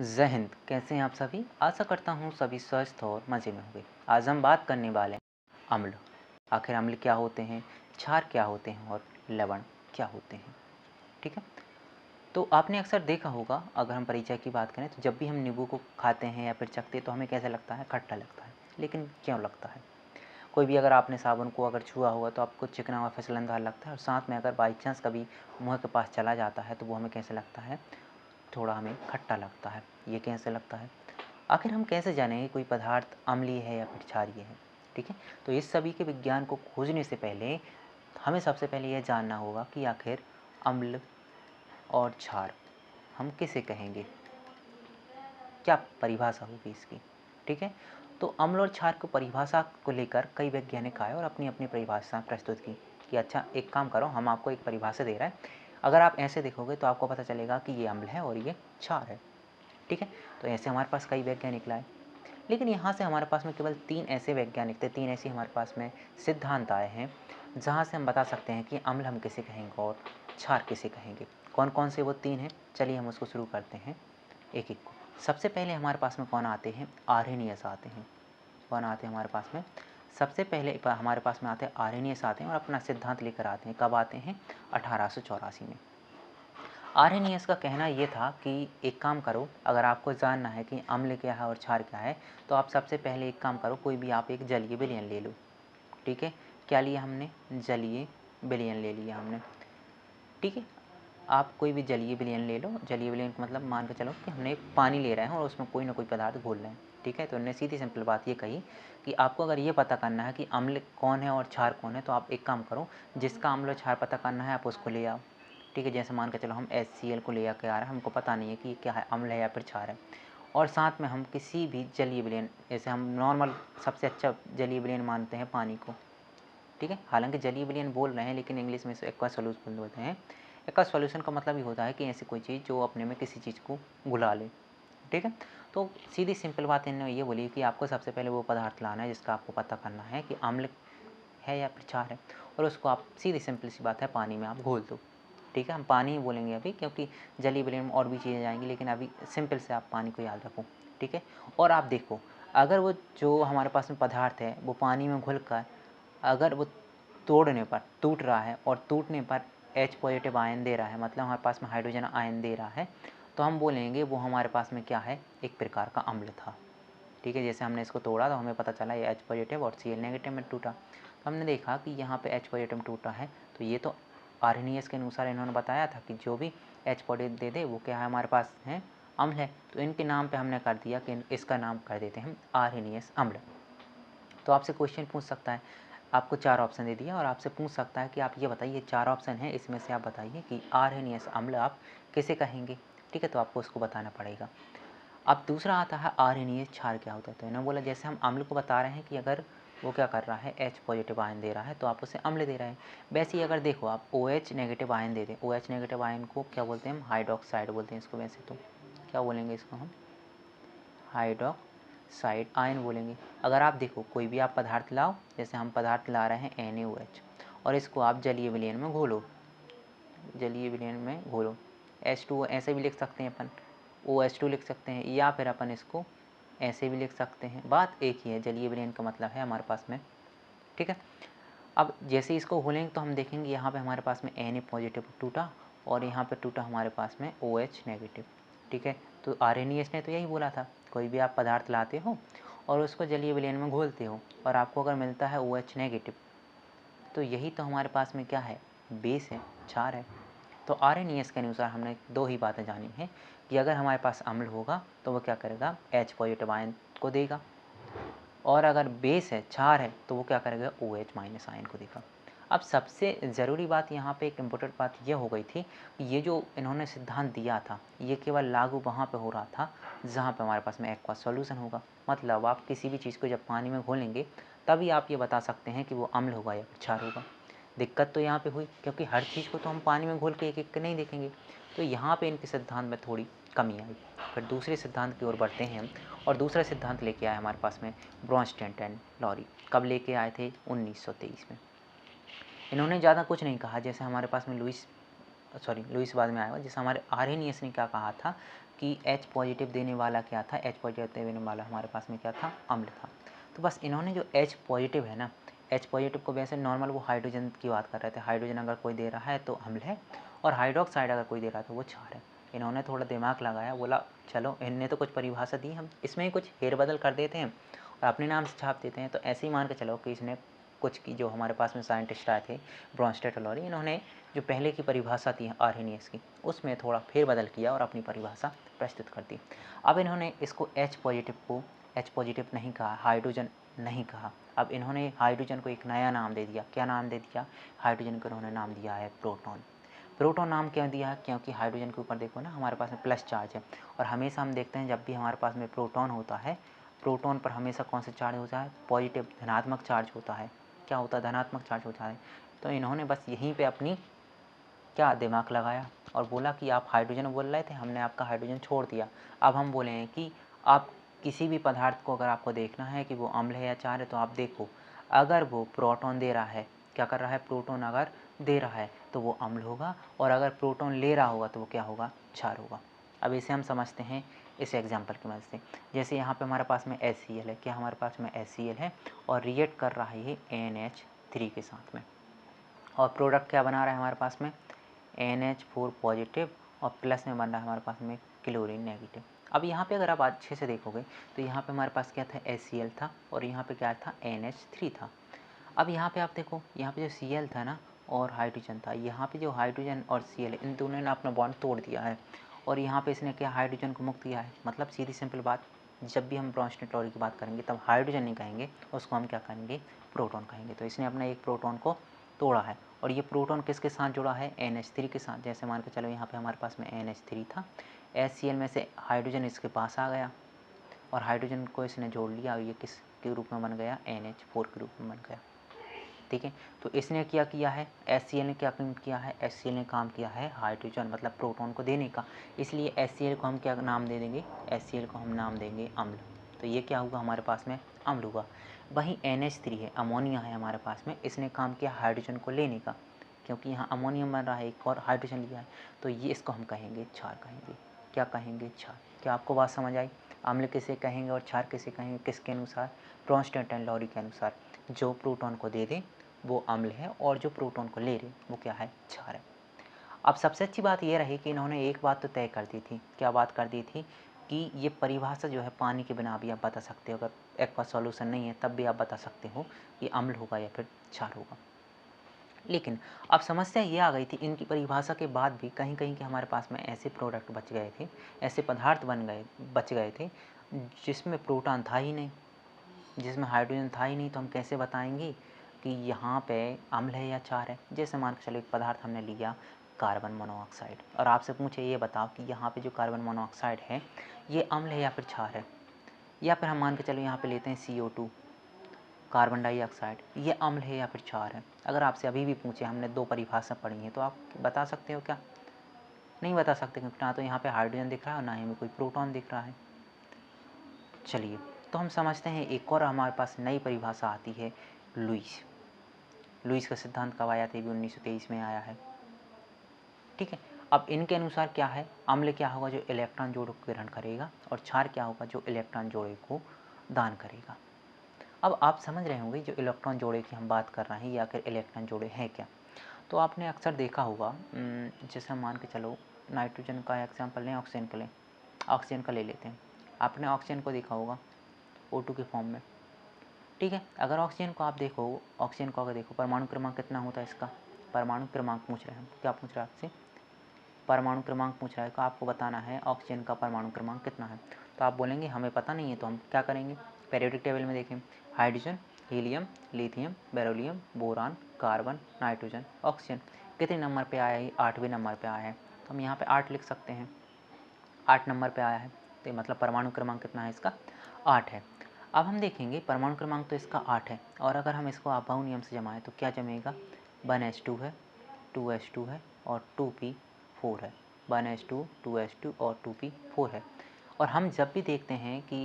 जय हिंद। कैसे हैं आप सभी? आशा करता हूँ सभी स्वस्थ और मज़े में होंगे। आज हम बात करने वाले हैं अम्ल। आखिर अम्ल क्या होते हैं, क्षार क्या होते हैं और लवण क्या होते हैं। ठीक है, तो आपने अक्सर देखा होगा, अगर हम परिचय की बात करें तो जब भी हम नींबू को खाते हैं या फिर चखते हैं तो हमें कैसा लगता है? खट्टा लगता है। लेकिन क्यों लगता है? कोई भी अगर आपने साबुन को अगर छुआ होगा तो आपको चिकना और फिसलनदार लगता है, और साथ में अगर बाई चांस कभी मुँह के पास चला जाता है तो वो हमें कैसे लगता है? थोड़ा हमें खट्टा लगता है। ये कैसे लगता है? आखिर हम कैसे जानेंगे कोई पदार्थ अम्लीय है या फिर क्षारीय है? ठीक है, तो इस सभी के विज्ञान को खोजने से पहले हमें सबसे पहले यह जानना होगा कि आखिर अम्ल और क्षार हम किसे कहेंगे, क्या परिभाषा होगी इसकी। ठीक है, तो अम्ल और क्षार को परिभाषा को लेकर कई वैज्ञानिक आए और अपनी अपनी परिभाषा प्रस्तुत की कि अच्छा एक काम करो, हम आपको एक परिभाषा दे रहे हैं, अगर आप ऐसे देखोगे तो आपको पता चलेगा कि ये अम्ल है और ये क्षार है। ठीक है, तो ऐसे हमारे पास कई वैज्ञानिक लाए, लेकिन यहाँ से हमारे पास में केवल 3 ऐसे वैज्ञानिक थे, 3 ऐसी हमारे पास में सिद्धांत आए हैं जहाँ से हम बता सकते हैं कि अम्ल हम किसे कहेंगे और क्षार किसे कहेंगे। कौन कौन से वो 3 हैं, चलिए हम उसको शुरू करते हैं एक एक को। सबसे पहले हमारे पास में कौन आते हैं? आर्हेनियस आते हैं। कौन आते हैं हमारे पास में? सबसे पहले हमारे पास में आते हैं आर्हेनियस आते हैं और अपना सिद्धांत लेकर आते हैं। कब आते हैं? 1884 में। आर्हेनियस का कहना ये था कि एक काम करो, अगर आपको जानना है कि अम्ल क्या है और क्षार क्या है तो आप सबसे पहले एक काम करो, कोई भी आप एक जलीय विलयन ले लो। ठीक है, क्या लिया हमने? जलीय विलयन ले लिया हमने। ठीक है, आप कोई भी जलीय विलयन ले लो। जलीय विलयन का मतलब मान के चलो कि हमने पानी ले रहे हैं और उसमें कोई ना कोई पदार्थ घोल रहे हैं। ठीक है, तो उन्होंने सीधी सिंपल बात ये कही कि आपको अगर ये पता करना है कि अम्ल कौन है और क्षार कौन है तो आप एक काम करो, जिसका अम्ल और क्षार पता करना है आप उसको ले आओ। ठीक है, जैसे मान के चलो हम HCl को ले आके आ रहे हैं, हमको पता नहीं है कि ये क्या है, अम्ल है या फिर क्षार है, और साथ में हम किसी भी जलीय विलयन, जैसे हम नॉर्मल सबसे अच्छा जलीय विलयन मानते हैं पानी को। ठीक है, हालांकि जलीय विलयन बोल रहे हैं लेकिन इंग्लिश में इसे एक्वा सॉल्यूशन बोलते हैं। एक्वा सॉल्यूशन का मतलब ये होता है कि ऐसी कोई चीज़ जो अपने में किसी चीज़ को घुला ले। ठीक है, तो सीधी सिंपल बात इन्होंने ये बोली कि आपको सबसे पहले वो पदार्थ लाना है जिसका आपको पता करना है कि अम्ल है या फिर क्षार है, और उसको आप सीधी सिंपल सी बात है पानी में आप घोल दो। ठीक है, हम पानी ही बोलेंगे अभी, क्योंकि जलीय विलयन में और भी चीज़ें जाएंगी, लेकिन अभी सिंपल से आप पानी को याद रखो। ठीक है, और आप देखो, अगर वो जो हमारे पास में पदार्थ है वो पानी में घुल कर अगर वो तोड़ने पर टूट रहा है और टूटने पर H पॉजिटिव आयन दे रहा है, मतलब हमारे पास में हाइड्रोजन आयन दे रहा है, तो हम बोलेंगे वो हमारे पास में क्या है? एक प्रकार का अम्ल था। ठीक है, जैसे हमने इसको तोड़ा तो हमें पता चला ये H पॉजिटिव और Cl नेगेटिव में टूटा, तो हमने देखा कि यहाँ पे H पॉजिटिव टूटा है, तो ये तो आर्हेनियस के अनुसार इन्होंने बताया था कि जो भी H पॉजिटिव दे दे वो क्या है? हमारे पास है, अम्ल है। तो इनके नाम पे हमने कर दिया कि इसका नाम कर देते हैं हम आर्हेनियस अम्ल। तो आपसे क्वेश्चन पूछ सकता है, आपको 4 ऑप्शन दे दिया और आपसे पूछ सकता है कि आप ये बताइए, 4 ऑप्शन है इसमें से आप बताइए कि आर्हेनियस अम्ल आप किसे कहेंगे। ठीक है, तो आपको उसको बताना पड़ेगा। अब दूसरा आता है आर्हेनियस क्षार क्या होता है। तो इन्होंने बोला जैसे हम अम्ल को बता रहे हैं कि अगर वो क्या कर रहा है, H पॉजिटिव आयन दे रहा है तो आप उसे अम्ल दे रहे हैं। वैसे ही अगर देखो आप OH नेगेटिव आयन दे दें, OH नेगेटिव आयन को क्या बोलते हैं? हम हाइड्रोक्साइड बोलते हैं इसको। वैसे तो क्या बोलेंगे इसको? हम हाइड्रोक्साइड आयन बोलेंगे। अगर आप देखो कोई भी आप पदार्थ लाओ, जैसे हम पदार्थ ला रहे हैं NaOH, और इसको आप जलीय विलयन में घोलो, जलीय विलयन में घोलो, H2O ऐसे भी लिख सकते हैं अपन, OH2 लिख सकते हैं, या फिर अपन इसको ऐसे भी लिख सकते हैं। बात एक ही है, जलीय विलयन का मतलब है हमारे पास में। ठीक है, अब जैसे इसको घोलेंगे तो हम देखेंगे यहाँ पे हमारे पास में Na पॉजिटिव टूटा और यहाँ पे टूटा हमारे पास में OH नेगेटिव। ठीक है, तो आर्हेनियस ने तो यही बोला था, कोई भी आप पदार्थ लाते हो और उसको जलीय विलयन में घोलते हो और आपको अगर मिलता है OH नेगेटिव, तो यही तो हमारे पास में क्या है? बेस है, क्षार है। तो आर्हेनियस के अनुसार हमने 2 ही बातें जानी हैं कि अगर हमारे पास अम्ल होगा तो वो क्या करेगा? H पॉजिटिव आयन को देगा, और अगर बेस है, क्षार है, तो वो क्या करेगा? OH माइनस आयन को देगा। अब सबसे ज़रूरी बात यहाँ पे, एक इम्पोर्टेंट बात ये हो गई थी, ये जो इन्होंने सिद्धांत दिया था ये केवल लागू वहाँ पे हो रहा था जहाँ पे हमारे पास में एक्वा सॉल्यूशन होगा। मतलब आप किसी भी चीज़ को जब पानी में घोलेंगे तभी आप ये बता सकते हैं कि वो अम्ल होगा या क्षार होगा। दिक्कत तो यहाँ पे हुई क्योंकि हर चीज़ को तो हम पानी में घोल के एक एक नहीं देखेंगे, तो यहाँ पे इनके सिद्धांत में थोड़ी कमी आई। फिर दूसरे सिद्धांत की ओर बढ़ते हैं हम, और दूसरा सिद्धांत लेके आए हमारे पास में ब्रॉन्स्टेड एंड लॉरी। कब लेके आए थे? 1923 में। इन्होंने ज़्यादा कुछ नहीं कहा, जैसे हमारे पास में लुइस बाद में आया हुआ, जैसे हमारे आर्हेनियस ने क्या कहा था कि H पॉजिटिव देने वाला क्या था, H पॉजिटिव देने वाला हमारे पास में क्या था, अम्ल था। तो बस इन्होंने जो H पॉजिटिव है ना, H पॉजिटिव को वैसे नॉर्मल वो हाइड्रोजन की बात कर रहे थे, हाइड्रोजन अगर कोई दे रहा है तो अम्ल है, और हाइड्रोक्साइड अगर कोई दे रहा है तो वो क्षार है। इन्होंने थोड़ा दिमाग लगाया, बोला चलो इनने तो कुछ परिभाषा दी, हम इसमें ही कुछ हेरबदल कर देते हैं और अपने नाम से छाप देते हैं। तो ऐसे ही मान के चलो कि इसने कुछ की, जो हमारे पास में साइंटिस्ट आए थे ब्रॉन्स्टेड और लॉरी, इन्होंने जो पहले की परिभाषा थी आर्हेनियस की, उसमें थोड़ा फेरबदल किया और अपनी परिभाषा प्रस्तुत कर दी। अब इन्होंने इसको H पॉजिटिव को H पॉजिटिव नहीं कहा, हाइड्रोजन नहीं कहा, अब इन्होंने हाइड्रोजन को एक नया नाम दे दिया। क्या नाम दे दिया, हाइड्रोजन को इन्होंने नाम दिया है प्रोटॉन। प्रोटॉन नाम क्यों दिया है, क्योंकि हाइड्रोजन के ऊपर देखो ना हमारे पास में प्लस चार्ज है, और हमेशा हम देखते हैं जब भी हमारे पास में प्रोटॉन होता है, प्रोटॉन पर हमेशा कौन सा चार्ज होता है, पॉजिटिव धनात्मक चार्ज होता है। क्या होता है, धनात्मक चार्ज होता है। तो इन्होंने बस यहीं पे अपनी क्या दिमाग लगाया और बोला कि आप हाइड्रोजन बोल रहे थे, हमने आपका हाइड्रोजन छोड़ दिया। अब हम बोले हैं कि आप किसी भी पदार्थ को अगर आपको देखना है कि वो अम्ल है या क्षार है, तो आप देखो, अगर वो प्रोटॉन दे रहा है, क्या कर रहा है, प्रोटॉन अगर दे रहा है तो वो अम्ल होगा, और अगर प्रोटॉन ले रहा होगा तो वो क्या होगा, क्षार होगा। अब इसे हम समझते हैं इस एग्जाम्पल की मदद से। जैसे यहाँ पे हमारे पास में HCl है, क्या हमारे पास में HCl है, और रिएक्ट कर रहा है ये NH3 के साथ में, और प्रोडक्ट क्या बना रहा है हमारे पास में, NH4 पॉजिटिव, और प्लस में बन रहा है हमारे पास में क्लोरीन नेगेटिव। अब यहाँ पे अगर आप अच्छे से देखोगे तो यहाँ पे हमारे पास क्या था, HCl था, और यहाँ पे क्या था, NH3 था। अब यहाँ पे आप देखो, यहाँ पे जो Cl था ना और हाइड्रोजन था, यहाँ पे जो हाइड्रोजन और Cl इन दोनों ने अपना बॉन्ड तोड़ दिया है, और यहाँ पे इसने क्या, हाइड्रोजन को मुक्त किया है। मतलब सीधी सिंपल बात, जब भी हम ब्रॉन्स्टेड लॉरी की बात करेंगे तब हाइड्रोजन नहीं कहेंगे, उसको हम क्या कहेंगे, प्रोटॉन कहेंगे। तो इसने अपना एक प्रोटॉन को तोड़ा है, और ये प्रोटॉन किसके साथ जुड़ा है, NH3 के साथ। जैसे मान के चलो यहाँ पे हमारे पास में NH3 था, HCl में से हाइड्रोजन इसके पास आ गया, और हाइड्रोजन को इसने जोड़ लिया, और ये किस के रूप में बन गया, NH4 के रूप में बन गया। ठीक है, तो इसने क्या किया है, HCl ने क्या काम किया है, HCl ने काम किया है हाइड्रोजन मतलब प्रोटॉन को देने का, इसलिए HCl को हम क्या नाम दे देंगे, HCl को हम नाम देंगे अम्ल। तो ये क्या होगा, हमारे पास में अम्ल हुआ। वहीं NH3 है, अमोनिया है हमारे पास में, इसने काम किया हाइड्रोजन को लेने का, क्योंकि यहाँ अमोनियम बन रहा है एक, और हाइड्रोजन लिया है, तो ये इसको हम कहेंगे क्षार कहेंगे। क्या कहेंगे, क्षार। क्या आपको बात समझ आई, अम्ल किसे कहेंगे और क्षार किसे कहेंगे, किसके अनुसार, ब्रॉन्स्टेड एंड लॉरी के अनुसार। जो प्रोटॉन को दे दे वो अम्ल है, और जो प्रोटॉन को ले रहे वो क्या है, क्षार है। अब सबसे अच्छी बात ये रही कि इन्होंने एक बात तो तय कर दी थी, क्या बात कर दी थी, कि ये परिभाषा जो है पानी के बिना भी आप बता सकते हो, अगर एक्वा सॉल्यूशन नहीं है तब भी आप बता सकते हो कि अम्ल होगा या फिर क्षार होगा। लेकिन अब समस्या ये आ गई थी, इनकी परिभाषा के बाद भी कहीं कहीं के हमारे पास में ऐसे प्रोडक्ट बच गए थे, ऐसे पदार्थ बच गए थे जिसमें प्रोटॉन था ही नहीं, जिसमें हाइड्रोजन था ही नहीं। तो हम कैसे बताएंगे कि यहाँ पे अम्ल है या क्षार है। जैसे मान के चलो एक पदार्थ हमने लिया कार्बन मोनोऑक्साइड, और आपसे पूछे ये बताओ कि यहाँ पे जो कार्बन मोनोऑक्साइड है ये अम्ल है या फिर क्षार है। या फिर हम मान के चलो यहाँ पे लेते हैं CO2 कार्बन डाइऑक्साइड, ये अम्ल है या फिर क्षार है। अगर आपसे अभी भी पूछे, हमने दो परिभाषा पढ़ी है, तो आप बता सकते हो क्या, नहीं बता सकते, क्योंकि ना तो यहाँ पे हाइड्रोजन दिख रहा है और ना ही हमें कोई प्रोटॉन दिख रहा है। चलिए, तो हम समझते हैं एक और हमारे पास नई परिभाषा आती है, लुईस। लुईस का सिद्धांत कब आया था, ये भी 1923 में आया है। ठीक है, अब इनके अनुसार क्या है, अम्ल क्या होगा, जो इलेक्ट्रॉन जोड़े को ग्रहण करेगा, और क्षार क्या होगा, जो इलेक्ट्रॉन जोड़े को दान करेगा। अब आप समझ रहे होंगे जो इलेक्ट्रॉन जोड़े की हम बात कर रहे हैं, या फिर इलेक्ट्रॉन जोड़े हैं क्या। तो आपने अक्सर देखा होगा, जैसे हम मान के चलो नाइट्रोजन का एग्जाम्पल लें, ऑक्सीजन का लें, ऑक्सीजन का ले लेते हैं। आपने ऑक्सीजन को देखा होगा O2 के फॉर्म में। ठीक है, अगर ऑक्सीजन को आप देखो, ऑक्सीजन को अगर देखो, परमाणु क्रमांक कितना होता है इसका, परमाणु क्रमांक पूछ रहे हैं हम, क्या पूछ रहा है आपसे, परमाणु क्रमांक पूछ रहा है, तो आपको बताना है ऑक्सीजन का परमाणु क्रमांक कितना है। तो आप बोलेंगे हमें पता नहीं है, तो हम क्या करेंगे, पीरियोडिक टेबल में देखें, hydrogen, helium, lithium, beryllium, boron, carbon, nitrogen, oxygen, कितने नंबर पे आया है, 8वें नंबर पे आया है। तो हम यहाँ पे 8 लिख सकते हैं, 8 नंबर पे आया है, तो मतलब परमाणु क्रमांक कितना है इसका, 8 है। अब हम देखेंगे परमाणु क्रमांक तो इसका 8 है, और अगर हम इसको अभाव नियम से जमाएं तो क्या जमेगा, 1s2 है, 2s2 है, और 2p4 है, 1s2, 2s2 और 2p4 है। और हम जब भी देखते हैं कि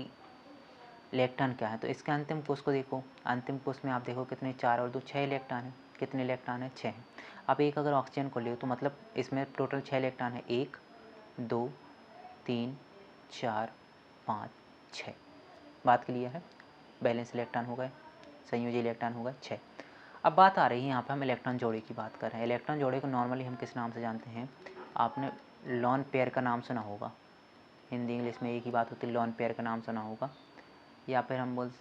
इलेक्ट्रॉन क्या है, तो इसके अंतिम कोष को देखो, अंतिम कोष में आप देखो कितने, 4 और 2 6 इलेक्ट्रॉन है, कितने इलेक्ट्रॉन है, 6 है। अब एक अगर ऑक्सीजन को ले तो मतलब इसमें टोटल 6 इलेक्ट्रॉन है, 1 2 3, 4, 5, 6। बात क्लियर है। बैलेंस इलेक्ट्रॉन हो गए, संयोजी इलेक्ट्रॉन हो गए 6। अब बात आ रही है यहाँ पे हम इलेक्ट्रॉन जोड़े की बात कर रहे हैं। इलेक्ट्रॉन जोड़े को नॉर्मली हम किस नाम से जानते हैं? आपने लॉन पेयर का नाम सुना होगा। हिंदी इंग्लिश में एक ही बात होती है, लॉन पेयर का नाम सुना होगा। या फिर हम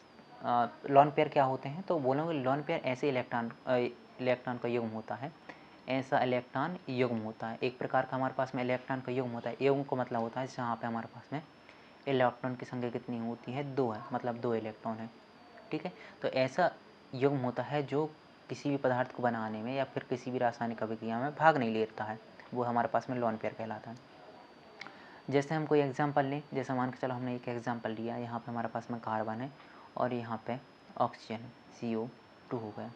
लॉन पेयर क्या होते हैं? तो बोलोगे लॉन पेयर ऐसे इलेक्ट्रॉन का युग्म होता है, ऐसा इलेक्ट्रॉन युग्म होता है। एक प्रकार का हमारे पास में इलेक्ट्रॉन का युग्म होता है। युग्म का मतलब होता है जहाँ पे हमारे पास में इलेक्ट्रॉन की संख्या कितनी होती है? 2 है, मतलब 2 इलेक्ट्रॉन है। ठीक है, तो ऐसा युग्म होता है जो किसी भी पदार्थ को बनाने में या फिर किसी भी रासायनिक अभिक्रिया में भाग नहीं लेता है, वो हमारे पास में लॉन पेयर कहलाता है। जैसे हम कोई एग्जांपल लें, जैसे मान के चलो हमने एक एग्जांपल लिया, यहाँ पे हमारे पास में कार्बन है और यहाँ पे ऑक्सीजन है, CO2 हो गया।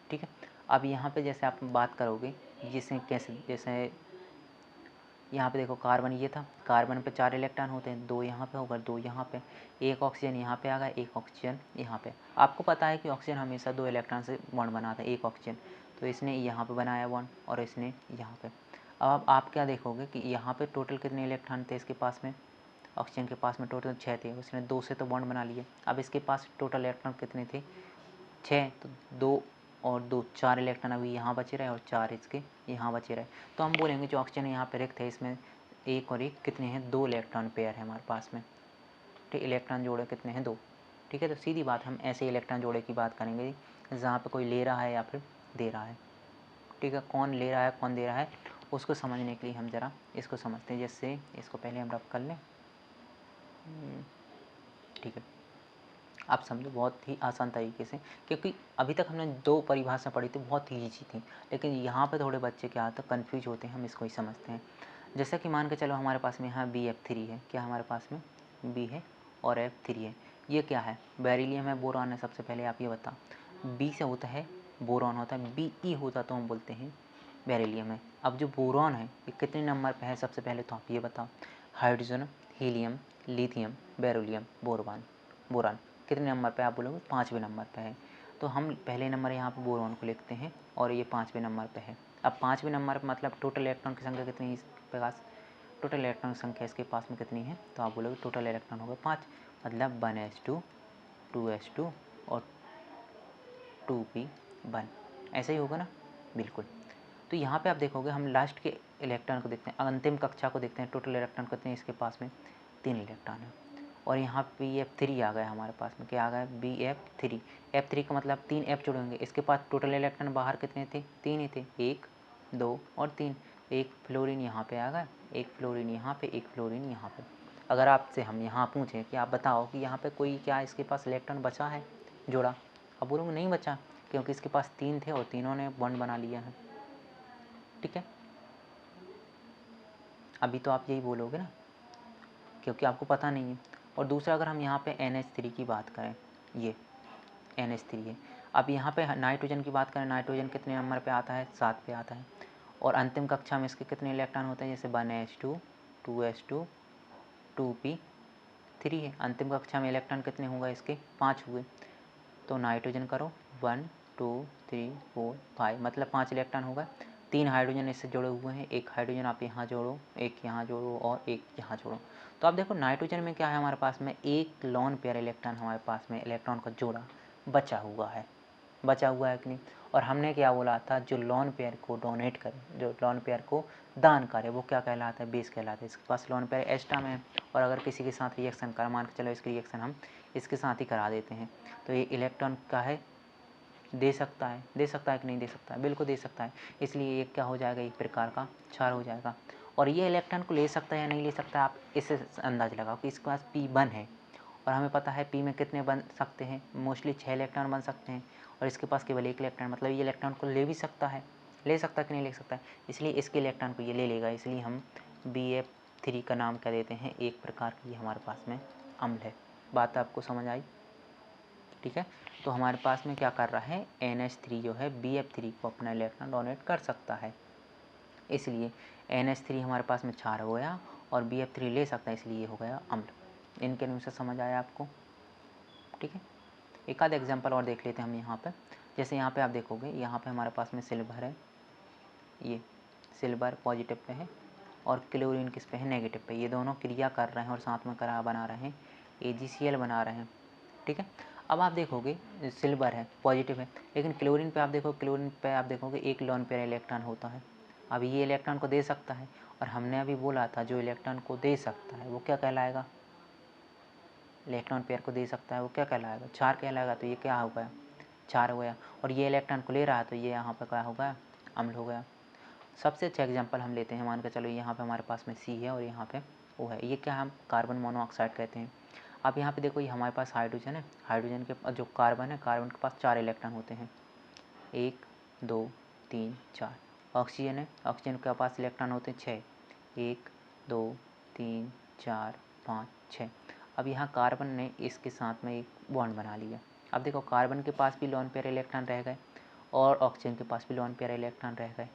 ठीक है, अब यहाँ पे जैसे आप बात करोगे जिसे कैसे, जैसे यहाँ पे देखो कार्बन ये था, कार्बन पे 4 इलेक्ट्रॉन होते हैं, 2 यहाँ पे होगा, 2 यहाँ पे, एक ऑक्सीजन यहाँ पे आ गया, एक ऑक्सीजन यहाँ पे। आपको पता है कि ऑक्सीजन हमेशा 2 इलेक्ट्रॉन से बॉन्ड बनाता है, एक ऑक्सीजन, तो इसने यहाँ पे बनाया बॉन्ड और इसने यहाँ पे। अब आप क्या देखोगे कि यहाँ पे टोटल कितने इलेक्ट्रॉन थे इसके पास में? ऑक्सीजन के पास में टोटल 6 थे, उसने 2 से तो बॉन्ड बना लिए। अब इसके पास टोटल इलेक्ट्रॉन कितने थे? 6, तो 2 और 2 4 इलेक्ट्रॉन अभी यहाँ बचे रहे और 4 इसके यहाँ बचे रहे। तो हम बोलेंगे जो ऑक्सीजन यहाँ पे रिक्त है इसमें एक और एक कितने हैं? 2 इलेक्ट्रॉन पेयर है हमारे पास में। ठीक, इलेक्ट्रॉन जोड़े कितने हैं? 2। ठीक है, तो सीधी बात हम ऐसे इलेक्ट्रॉन जोड़े की बात करेंगे जहाँ पे कोई ले रहा है या फिर दे रहा है। ठीक है, कौन ले रहा है कौन दे रहा है उसको समझने के लिए हम ज़रा इसको समझते हैं। जैसे इसको पहले हम रफ कर लें। ठीक है, आप समझो बहुत ही आसान तरीके से, क्योंकि अभी तक हमने 2 परिभाषा पढ़ी थी, बहुत ही ईजी थी, लेकिन यहाँ पे थोड़े बच्चे क्या होता है कन्फ्यूज होते हैं, हम इसको ही समझते हैं। जैसा कि मान के चलो हमारे पास में यहाँ BF3 है, क्या हमारे पास में B है और F3 है। ये क्या है? बेरिलियम है, बोरॉन है। सबसे पहले आप ये बताओ, B से होता है बोरॉन होता है, BE होता तो हम बोलते हैं बेरिलियम है। अब जो बोरॉन है ये कितने नंबर पे है? सबसे पहले तो आप ये बताओ। Hydrogen, helium, lithium, beryllium, boron कितने नंबर पे? आप बोलोगे 5वें नंबर पे है। तो हम पहले नंबर यहाँ पे बोरॉन को लिखते हैं और ये 5वें नंबर पे है। अब 5वें नंबर पे मतलब टोटल इलेक्ट्रॉन की संख्या कितनी है इसके पास? टोटल इलेक्ट्रॉन की संख्या इसके पास में कितनी है? तो आप बोलोगे टोटल इलेक्ट्रॉन होगा 5, मतलब 1s2, 2s2 और 2p1, ऐसा ही होगा ना? बिल्कुल। तो यहाँ पे आप देखोगे हम लास्ट के इलेक्ट्रॉन को देखते हैं, अंतिम कक्षा को देखते हैं। टोटल इलेक्ट्रॉन कितने हैं इसके पास में? 3 इलेक्ट्रॉन है। और यहाँ BF3 आ गया हमारे पास में, क्या आ गया? BF3। F3 का मतलब 3 F जुड़ेंगे। इसके पास टोटल इलेक्ट्रॉन बाहर कितने थे? 3 ही थे, 1, 2 और 3। एक फ्लोरीन यहाँ पे आ गया, एक फ्लोरीन यहाँ पे, एक फ्लोरीन यहाँ पे। अगर आपसे हम यहाँ पूछें कि आप बताओ कि यहाँ पे कोई क्या इसके पास इलेक्ट्रॉन बचा है जोड़ा? अब बोलोगे नहीं बचा, क्योंकि इसके पास 3 थे और तीनों ने बॉन्ड बना लिया है। ठीक है, अभी तो आप यही बोलोगे ना, क्योंकि आपको पता नहीं है। और दूसरा, अगर हम यहाँ पे NH3 की बात करें, ये NH3 है। अब यहाँ पे नाइट्रोजन की बात करें, नाइट्रोजन कितने नंबर पे आता है? 7 पे आता है। और अंतिम कक्षा में इसके कितने इलेक्ट्रॉन होते हैं? जैसे 1s2, 2s2, 2p3 है। अंतिम कक्षा में इलेक्ट्रॉन कितने होंगे इसके? 5 हुए। तो नाइट्रोजन करो 1, 2, 3, 4, 5, मतलब 5 इलेक्ट्रॉन होगा। 3 हाइड्रोजन इससे जुड़े हुए हैं, एक हाइड्रोजन आप यहाँ जोड़ो, एक यहाँ जोड़ो और एक यहाँ जोड़ो। तो आप देखो नाइट्रोजन में क्या है हमारे पास में? एक लॉन पेयर इलेक्ट्रॉन हमारे पास में इलेक्ट्रॉन का जोड़ा बचा हुआ है, बचा हुआ है कि नहीं? और हमने क्या बोला था? जो लॉन पेयर को डोनेट करे, जो लॉन पेयर को दान करे, वो क्या कहलाता है? बेस कहलाता है। इसके पास लॉन पेयर एस्टा में है, और अगर किसी के साथ रिएक्शन करा, मान के चलो इसकी रिएक्शन हम इसके साथ ही करा देते हैं, तो ये इलेक्ट्रॉन का है, दे सकता है, दे सकता है कि नहीं दे सकता है? बिल्कुल दे सकता है। इसलिए ये क्या हो जाएगा? एक प्रकार का क्षार हो जाएगा। और ये इलेक्ट्रॉन को ले सकता है या नहीं ले सकता है, आप इससे अंदाज़ लगाओ कि इसके पास P1 है, और हमें पता है P में कितने बन सकते हैं? मोस्टली 6 इलेक्ट्रॉन बन सकते हैं, और इसके पास केवल 1 इलेक्ट्रॉन, मतलब ये इलेक्ट्रॉन को ले भी सकता है, ले सकता है कि नहीं ले सकता है? इसलिए इसके इलेक्ट्रॉन को ये ले लेगा, इसलिए हम BF3 का नाम क्या देते हैं? एक प्रकार की हमारे पास में अम्ल है। बात आपको समझ आई? ठीक है, तो हमारे पास में क्या कर रहा है? NH3 जो है BF3 को अपना इलेक्ट्रॉन डोनेट कर सकता है, इसलिए NH3 हमारे पास में क्षार हो गया और BF3 ले सकता है, इसलिए हो गया अम्ल। इनके अनुसार समझ आया आपको? ठीक है, एक आध एग्जाम्पल और देख लेते हैं हम यहाँ पर। जैसे यहाँ पे आप देखोगे, यहाँ पे हमारे पास में सिल्वर है, ये सिल्वर पॉजिटिव पे है, और क्लोरीन किस पे है, नेगेटिव पे। ये दोनों क्रिया कर रहे हैं और साथ में करा बना रहे हैं AgCl बना रहे हैं, ठीक है। अब आप देखोगे सिल्वर है पॉजिटिव है, लेकिन क्लोरीन पे आप देखो, क्लोरीन पे आप देखोगे एक लोन पेयर इलेक्ट्रॉन होता है। अब ये इलेक्ट्रॉन को दे सकता है, और हमने अभी बोला था जो इलेक्ट्रॉन को दे सकता है वो क्या कहलाएगा, इलेक्ट्रॉन पेयर को दे सकता है वो क्या कहलाएगा, क्षार कहलाएगा। तो ये क्या हो गया, क्षार हो गया। और ये इलेक्ट्रॉन को ले रहा है तो ये यहाँ पे क्या हो गया, अम्ल हो गया। सबसे अच्छा एग्जांपल हम लेते हैं, मान के चलो यहाँ पे हमारे पास में C है और यहाँ पे O है, ये क्या हम कार्बन मोनोऑक्साइड कहते हैं। अब यहाँ पे देखो ये हमारे पास हाइड्रोजन है, हाइड्रोजन के जो कार्बन है, कार्बन के पास 4 इलेक्ट्रॉन होते हैं, 1 2 3 4। ऑक्सीजन है, ऑक्सीजन के पास इलेक्ट्रॉन होते हैं 6, 1 2 3 4 5 6। अब यहाँ कार्बन ने इसके साथ में एक बॉन्ड बना लिया। अब देखो कार्बन के पास भी लोन पेयर इलेक्ट्रॉन रह गए और ऑक्सीजन के पास भी लोन पेयर इलेक्ट्रॉन रह गए,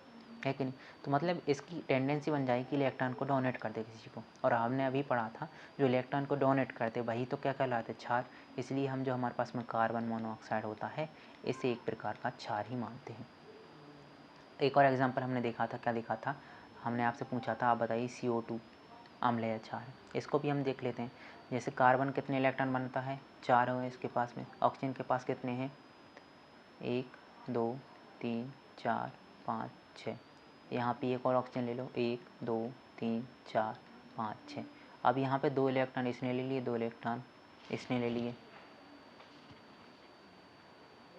है कि नहीं। तो मतलब इसकी टेंडेंसी बन जाएगी कि इलेक्ट्रॉन को डोनेट कर दे किसी को, और हमने अभी पढ़ा था जो इलेक्ट्रॉन को डोनेट करते वही तो क्या कहलाते, क्षार। इसलिए हम जो हमारे पास में कार्बन मोनोऑक्साइड होता है इसे एक प्रकार का क्षार ही मानते हैं। एक और एग्जांपल हमने देखा था, क्या देखा था, हमने आपसे पूछा था आप बताइए CO2 अम्ल है या क्षार है। इसको भी हम देख लेते हैं। जैसे कार्बन कितने इलेक्ट्रॉन बनता है, 4 हुए इसके पास में। ऑक्सीजन के पास कितने हैं, 1 2 3 4 5 6। यहाँ पे एक और ऑक्सीजन ले लो, 1 2 3 4 5 6। अब यहाँ पे 2 इलेक्ट्रॉन इसने ले लिए, 2 इलेक्ट्रॉन इसने ले लिए,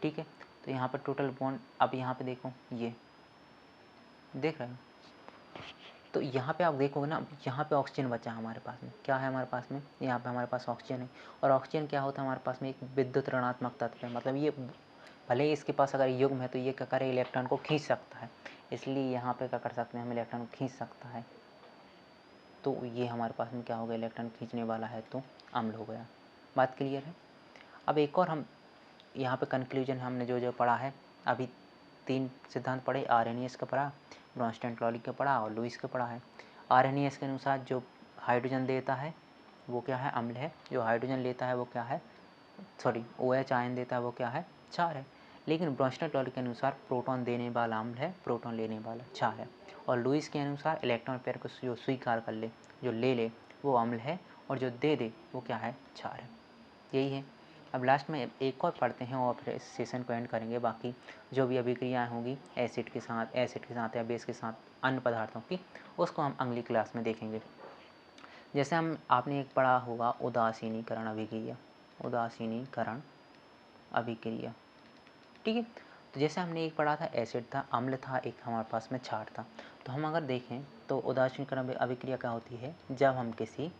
ठीक है। तो यहाँ पर टोटल बॉन्ड, अब यहाँ पे देखो ये देख रहे हो, तो यहाँ पे आप देखोगे ना, यहाँ पे ऑक्सीजन बचा है हमारे पास में, क्या है हमारे पास में, यहाँ पे हमारे पास ऑक्सीजन है। और ऑक्सीजन क्या होता है हमारे पास में, एक विद्युत ऋणात्मक तत्व है। मतलब ये भले ही इसके पास अगर युग्म है तो ये क्या करे, इलेक्ट्रॉन को खींच सकता है। इसलिए यहाँ पे क्या कर सकते हैं हम, इलेक्ट्रॉन को खींच सकता है। तो ये हमारे पास में क्या हो गया, इलेक्ट्रॉन खींचने वाला है तो अम्ल हो गया। बात क्लियर है। अब एक और हम यहाँ पे कंक्लूजन हमने जो जो पढ़ा है, अभी 3 सिद्धांत पढ़े, आर्हेनियस का पढ़ा, ब्रोंस्टेन टॉली का पढ़ा और लुईस का पढ़ा है। आर्हेनियस के अनुसार जो हाइड्रोजन देता है वो क्या है, अम्ल है। जो हाइड्रोजन लेता है वो क्या है, सॉरी OH आयन देता है वो क्या है, क्षार है। लेकिन ब्रोंस्टेन टॉली के अनुसार प्रोटॉन देने वाला अम्ल है, प्रोटॉन लेने वाला क्षार है। और लुईस के अनुसार इलेक्ट्रॉन पेयर को जो स्वीकार कर ले, जो ले ले वो अम्ल है, और जो दे दे वो क्या है, क्षार है। यही है। अब लास्ट में एक और पढ़ते हैं और फिर इस सेशन को एंड करेंगे। बाकी जो भी अभिक्रियाएँ होंगी एसिड के साथ या बेस के साथ अन्य पदार्थों की, उसको हम अगली क्लास में देखेंगे। जैसे हम आपने एक पढ़ा होगा उदासीनीकरण अभिक्रिया, उदासीनीकरण अभिक्रिया, ठीक है। तो जैसे हमने एक पढ़ा था एसिड था, अम्ल था, एक हमारे पास में क्षार था। तो हम अगर देखें तो उदासीनीकरण अभिक्रिया क्या होती है, जब हम किसी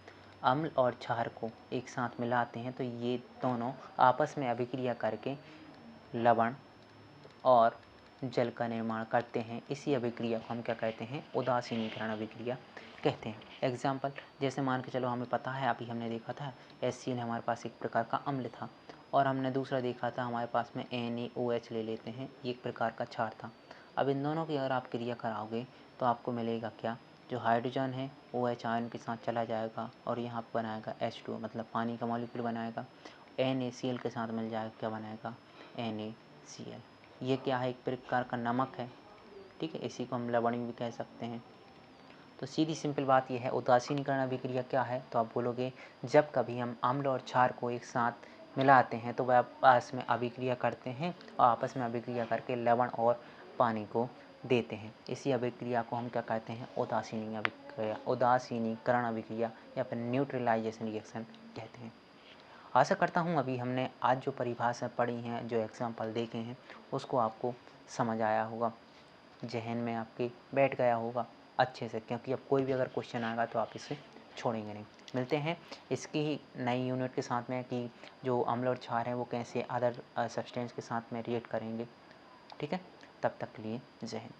अम्ल और क्षार को एक साथ मिलाते हैं तो ये दोनों आपस में अभिक्रिया करके लवण और जल का निर्माण करते हैं। इसी अभिक्रिया को हम क्या कहते हैं, उदासीनीकरण अभिक्रिया कहते हैं। एग्जाम्पल जैसे मान के चलो, हमें पता है अभी हमने देखा था HCl हमारे पास एक प्रकार का अम्ल था, और हमने दूसरा देखा था हमारे पास में NaOH ले लेते हैं, ये एक प्रकार का क्षार था। अब इन दोनों की अगर आप क्रिया कराओगे तो आपको मिलेगा क्या, जो हाइड्रोजन है OH आयन के साथ चला जाएगा और यहाँ पर बनाएगा H2, मतलब पानी का मॉलिक्यूल बनाएगा। NaCl के साथ मिल जाएगा, क्या बनाएगा, NaCl। ये क्या है, एक प्रकार का नमक है, ठीक है। इसी को हम लवण भी कह सकते हैं। तो सीधी सिंपल बात यह है, उदासीनीकरण अभिक्रिया क्या है, तो आप बोलोगे जब कभी हम अम्ल और क्षार को एक साथ मिलाते हैं तो वह आपस में अभिक्रिया करते हैं और आपस में अभिक्रिया करके लवण और पानी को देते हैं। इसी अभिक्रिया को हम क्या कहते हैं, उदासीनीकरण अभिक्रिया या फिर न्यूट्रलाइजेशन रिएक्शन कहते हैं। आशा करता हूँ अभी हमने आज जो परिभाषा पढ़ी हैं, जो एग्जाम्पल देखे हैं, उसको आपको समझ आया होगा, जहन में आपके बैठ गया होगा अच्छे से, क्योंकि अब कोई भी अगर क्वेश्चन आएगा तो आप इसे छोड़ेंगे नहीं। मिलते हैं इसकी ही नई यूनिट के साथ में कि जो अम्ल और क्षार है वो कैसे अदर सब्सटेंस के साथ में रिएक्ट करेंगे, ठीक है। तब तक के लिए जय हिंद।